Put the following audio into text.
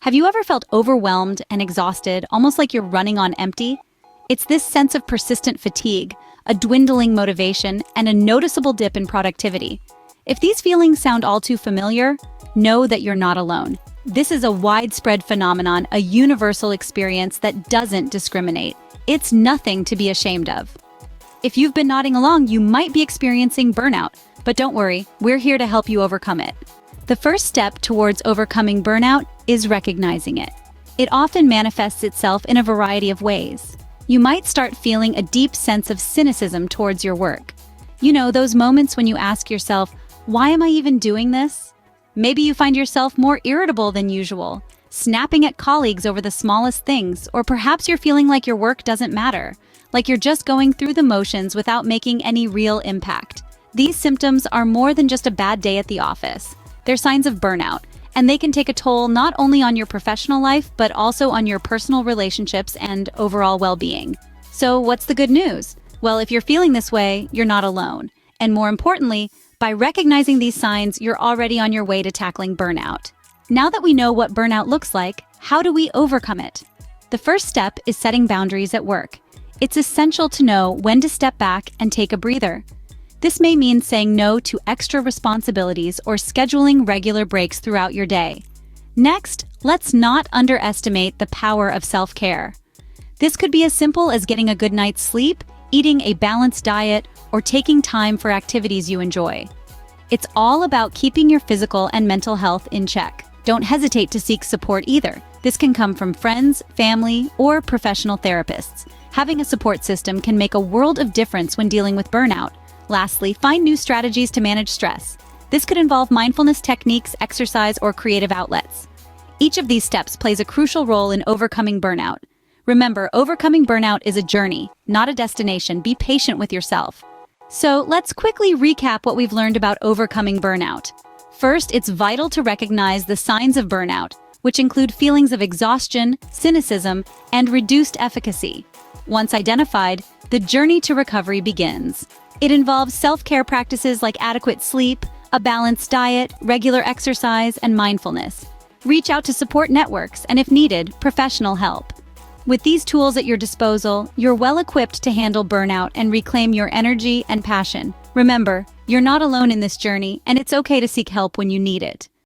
Have you ever felt overwhelmed and exhausted, almost like you're running on empty? It's this sense of persistent fatigue, a dwindling motivation, and a noticeable dip in productivity. If these feelings sound all too familiar, know that you're not alone. This is a widespread phenomenon, a universal experience that doesn't discriminate. It's nothing to be ashamed of. If you've been nodding along, you might be experiencing burnout, but don't worry, we're here to help you overcome it. The first step towards overcoming burnout is recognizing it. It often manifests itself in a variety of ways. You might start feeling a deep sense of cynicism towards your work. You know, those moments when you ask yourself, why am I even doing this? Maybe you find yourself more irritable than usual, snapping at colleagues over the smallest things, or perhaps you're feeling like your work doesn't matter, like you're just going through the motions without making any real impact. These symptoms are more than just a bad day at the office. They're signs of burnout, and they can take a toll not only on your professional life, but also on your personal relationships and overall well-being. So what's the good news? Well, if you're feeling this way, you're not alone. And more importantly, by recognizing these signs, you're already on your way to tackling burnout. Now that we know what burnout looks like, how do we overcome it? The first step is setting boundaries at work. It's essential to know when to step back and take a breather. This may mean saying no to extra responsibilities or scheduling regular breaks throughout your day. Next, let's not underestimate the power of self-care. This could be as simple as getting a good night's sleep, eating a balanced diet, or taking time for activities you enjoy. It's all about keeping your physical and mental health in check. Don't hesitate to seek support either. This can come from friends, family, or professional therapists. Having a support system can make a world of difference when dealing with burnout. Lastly, find new strategies to manage stress. This could involve mindfulness techniques, exercise, or creative outlets. Each of these steps plays a crucial role in overcoming burnout. Remember, overcoming burnout is a journey, not a destination. Be patient with yourself. So let's quickly recap what we've learned about overcoming burnout. First, it's vital to recognize the signs of burnout, which include feelings of exhaustion, cynicism, and reduced efficacy. Once identified, the journey to recovery begins. It involves self-care practices like adequate sleep, a balanced diet, regular exercise, and mindfulness. Reach out to support networks and, if needed, professional help. With these tools at your disposal, you're well equipped to handle burnout and reclaim your energy and passion. Remember, you're not alone in this journey, and it's okay to seek help when you need it.